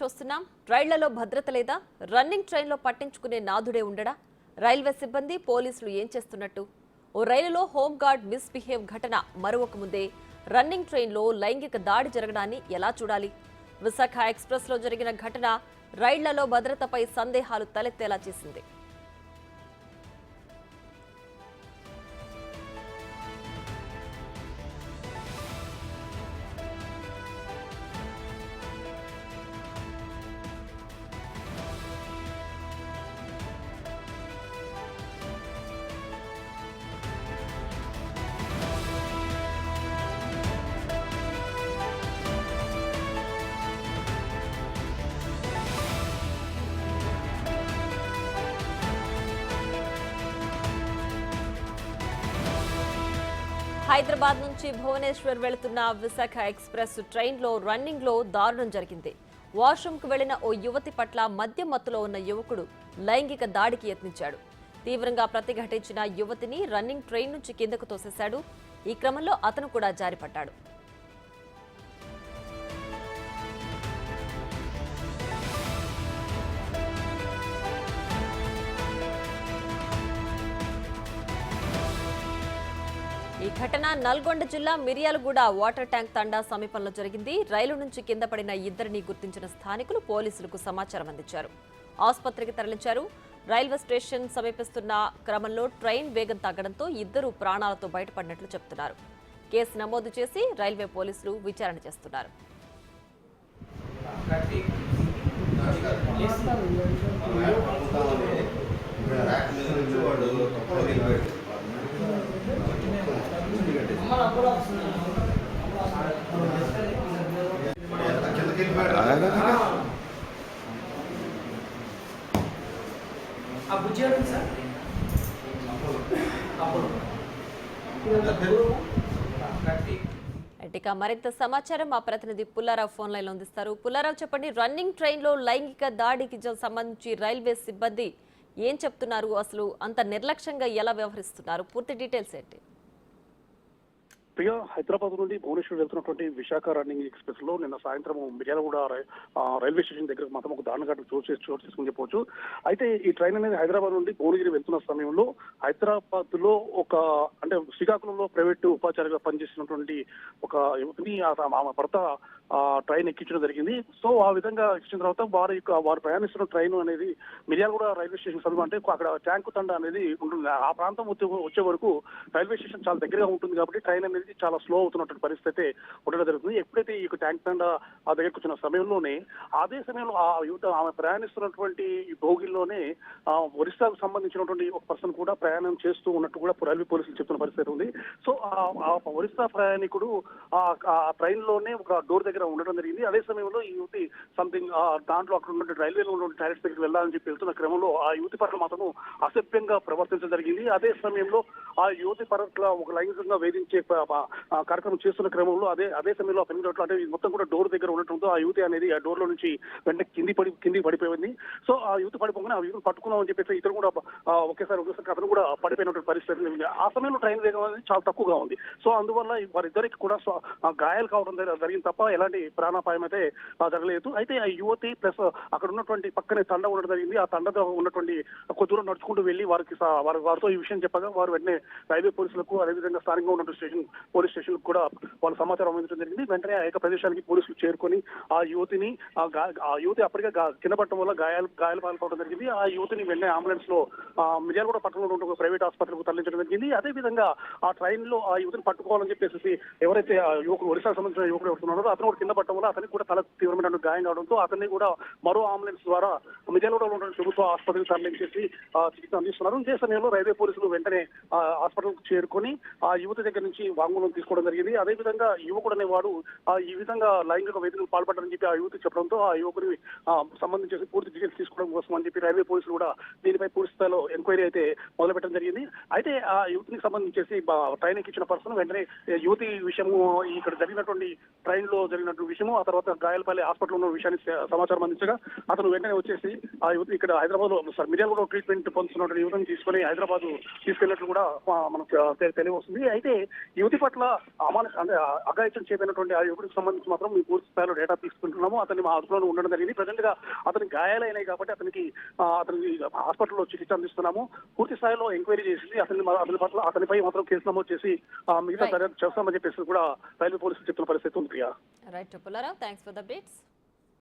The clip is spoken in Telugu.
చూస్తున్నాం. రైళ్లలో భద్రత లేదా? రన్నింగ్ ట్రైన్లో పట్టించుకునే నాథుడే ఉండడా? రైల్వే సిబ్బంది పోలీసులు ఏం చేస్తున్నట్టు? ఓ రైలులో హోంగార్డ్ మిస్బిహేవ్ ఘటన మరొక ముందే రన్నింగ్ ట్రైన్లో లైంగిక దాడి జరగడాన్ని ఎలా చూడాలి? విశాఖ ఎక్స్ప్రెస్లో జరిగిన ఘటన రైళ్లలో భద్రతపై సందేహాలు తలెత్తేలా చేసింది. హైదరాబాద్ నుంచి భువనేశ్వర్ వెళుతున్న విశాఖ ఎక్స్ప్రెస్ ట్రైన్లో రన్నింగ్లో దారుణం జరిగింది. వాష్రూమ్కు వెళ్లిన ఓ యువతి పట్ల మద్యం మత్తులో ఉన్న యువకుడు లైంగిక దాడికి యత్నించాడు. తీవ్రంగా ప్రతిఘటించిన యువతిని రన్నింగ్ ట్రైన్ నుంచి కిందకు తోసేశాడు. ఈ క్రమంలో అతను కూడా జారిపడ్డాడు. ఈ ఘటన నల్గొండ జిల్లా మిర్యాలగూడ వాటర్ ట్యాంక్ తండా సమీపంలో జరిగింది. రైలు నుంచి కింద పడిన ఇద్దరిని గుర్తించిన స్థానికులు పోలీసులకు సమాచారం అందించారు. ఆసుపత్రికి తరలించారు. రైల్వే స్టేషన్ సమీపిస్తున్న క్రమంలో ట్రైన్ వేగం తగ్గడంతో ఇద్దరు ప్రాణాలతో బయటపడినట్లు చెబుతున్నారు. కేసు నమోదు చేసి రైల్వే పోలీసులు విచారణ చేస్తున్నారు. ఇక మరింత సమాచారం మా ప్రతినిధి పుల్లారావు ఫోన్ లైన్ లో అందిస్తారు. పుల్లారావు, చెప్పండి, రన్నింగ్ ట్రైన్ లో లైంగిక దాడికి సంబంధించి రైల్వే సిబ్బంది ఏం చెప్తున్నారు? అసలు అంత నిర్లక్ష్యంగా ఎలా వ్యవహరిస్తున్నారు? పూర్తి డీటెయిల్స్ ఏంటి? ప్రియా, హైదరాబాద్ నుండి భువనేశ్వర్ వెళ్తున్నటువంటి విశాఖ రన్నింగ్ ఎక్స్ప్రెస్ లో నిన్న సాయంత్రం మిర్యాలగూడ రైల్వే స్టేషన్ దగ్గర మాత్రం ఒక దారుణ ఘటన చోటు చేసుకుని చెప్పవచ్చు. అయితే ఈ ట్రైన్ అనేది హైదరాబాద్ నుండి భువనగిరి వెళ్తున్న సమయంలో హైదరాబాద్ లో అంటే శ్రీకాకుళంలో ప్రైవేట్ ఉపాధ్యాయులుగా పనిచేసినటువంటి ఒక యువతిని ఆమె భర్త ట్రైన్ ఎక్కించడం జరిగింది. సో ఆ విధంగా ఎక్కించిన తర్వాత వారు ప్రయాణిస్తున్న ట్రైన్ అనేది మిర్యాలగూడ రైల్వే స్టేషన్ సమీపం, అంటే అక్కడ ట్యాంకు తండ అనేది ఉంటుంది. ఆ ప్రాంతం వచ్చే వరకు రైల్వే స్టేషన్ చాలా దగ్గరగా ఉంటుంది కాబట్టి ట్రైన్ అనేది చాలా స్లో అవుతున్నటువంటి పరిస్థితి ఉండడం జరుగుతుంది. ఎప్పుడైతే ఈ ట్యాంక్ తండ ఆ దగ్గరకు వచ్చిన సమయంలోనే అదే సమయంలో ఆ యువత ఆమె ప్రయాణిస్తున్నటువంటి బోగిల్లోనే ఒరిస్సాకు సంబంధించినటువంటి ఒక పర్సన్ కూడా ప్రయాణం చేస్తూ ఉన్నట్టు కూడా రైల్వే పోలీసులు చెప్తున్న పరిస్థితి ఉంది. సో ఆ ఒరిస్సా ప్రయాణికుడు ఆ ట్రైన్ లోనే ఒక డోర్ దగ్గర ఉండడం జరిగింది. అదే సమయంలో ఈ యువతి సంథింగ్ దాంట్లో అక్కడ ఉన్నటువంటి రైల్వేలో ఉన్న టాయిలెట్స్ దగ్గరికి వెళ్ళాలని చెప్పి వెళ్తున్న క్రమంలో ఆ యువతి పట్ల మాత్రం అసభ్యంగా ప్రవర్తించడం జరిగింది. అదే సమయంలో ఆ యువతి పట్ల ఒక లైంగికంగా వేధించే కార్యక్రమం చేస్తున్న క్రమంలో అదే సమయంలో అంటే మొత్తం కూడా డోర్ దగ్గర ఉండటంతో ఆ యువతి అనేది ఆ డోర్ లో నుంచి వెంటనే కింది పడిపోయింది. సో ఆ యువతి పడిపోగానే ఆ యువతిని పట్టుకున్నామని చెప్పేసి ఇతను కూడా ఒకేసారి అతను కూడా పడిపోయినటువంటి పరిస్థితి ఉంది. ఆ సమయంలో ట్రైన్ వేగం అనేది చాలా తక్కువగా ఉంది. సో అందువల్ల వారిద్దరికి కూడా గాయాలు కావడం జరిగింది తప్ప ఎలాంటి ప్రాణాపాయం అయితే జరగలేదు. అయితే ఆ యువతి ప్లస్ అక్కడ ఉన్నటువంటి పక్కనే తండ ఉండడం జరిగింది. ఆ తండతో ఉన్నటువంటి కొద్ది దూరం నడుచుకుంటూ వెళ్లి వారితో ఈ విషయం చెప్పగా వారు వెంటనే రైల్వే పోలీసులకు, అదేవిధంగా స్థానికంగా ఉన్నటువంటి పోలీస్ స్టేషన్ కూడా వాళ్ళు సమాచారం అందించడం జరిగింది. వెంటనే ఆ యొక్క ప్రదేశానికి పోలీసులు చేరుకొని ఆ యువతి అప్పటికే కింద పడటం వల్ల గాయాలు పాల్పడడం జరిగింది. ఆ యువతిని వెంటనే అంబులెన్స్ లో మిర్యాలగూడ పట్టణంలో ఉన్న ప్రైవేట్ ఆసుపత్రికి తరలించడం జరిగింది. అదేవిధంగా ఆ ట్రైన్ లో ఆ యువతిని పట్టుకోవాలని చెప్పేసి ఎవరైతే ఆ యువకుడు ఒరిస్సాకు సంబంధించిన యువకుడు ఎవరుతున్నారో అతను కూడా కింద పడటం వల్ల అతనికి కూడా తల తీవ్రమైన గాయం కావడంతో అతన్ని కూడా మరో అంబులెన్స్ ద్వారా మిర్యాలగూడలో ఉన్న ప్రభుత్వ ఆసుపత్రికి తరలించేసి చికిత్స అందిస్తున్నారు. ఇదే సమయంలో రైల్వే పోలీసులు వెంటనే హాస్పిటల్కు చేరుకొని ఆ యువతి దగ్గర నుంచి వాంగ్మూలం తీసుకోవడం జరిగింది. అదేవిధంగా యువకుడు అనేవాడు ఈ విధంగా లైంగిక వేదికలు పాల్పడ్డారని చెప్పి ఆ యువతి చెప్పడంతో ఆ యువకుని సంబంధించి పూర్తి డీటెయిల్స్ తీసుకోవడం కోసం అని చెప్పి రైల్వే పోలీసులు కూడా దీనిపై పూర్తి స్థాయిలో ఎంక్వైరీ అయితే మొదలుపెట్టడం జరిగింది. అయితే ఆ యువతికి సంబంధించేసి ట్రైన్ ఎక్కించిన పర్సన్ వెంటనే యువతి విషయము, ఇక్కడ జరిగినటువంటి ట్రైన్ లో జరిగినటువంటి విషయము, ఆ తర్వాత గాయాలపల్లి హాస్పిటల్ ఉన్న విషయాన్ని సమాచారం అందించగా అతను వెంటనే వచ్చేసి ఆ యువతి ఇక్కడ హైదరాబాద్ లో మిర్యాలగూడ ట్రీట్మెంట్ పొందుతున్నటువంటి యువతిని తీసుకుని హైదరాబాద్ తీసుకెళ్లినట్లు కూడా మనకు తెలియవస్తుంది. అయితే యువతి పట్ల అంటే అఘాయిత్యం చేయబడినటువంటి ఆ యువకుడికి సంబంధించి మాత్రం మీ పూర్తి స్థాయిలో డేటా తీసుకుంటున్నాము. అతన్ని మా అదుపులో ఉండడం జరిగింది. ప్రజెంట్ గా అతని గాయాలైనాయి కాబట్టి అతనికి హాస్పిటల్లో చికిత్స అందిస్తున్నాము. పూర్తి స్థాయిలో ఎంక్వైరీ చేసి అతనిపై మాత్రం కేసు నమోదు చేసి మిగతా దర్యాప్తు చేస్తామని చెప్పేసి కూడా రైల్వే పోలీసులు చెప్తున్న పరిస్థితి ఉంది. Right Pullarao, thanks for the updates.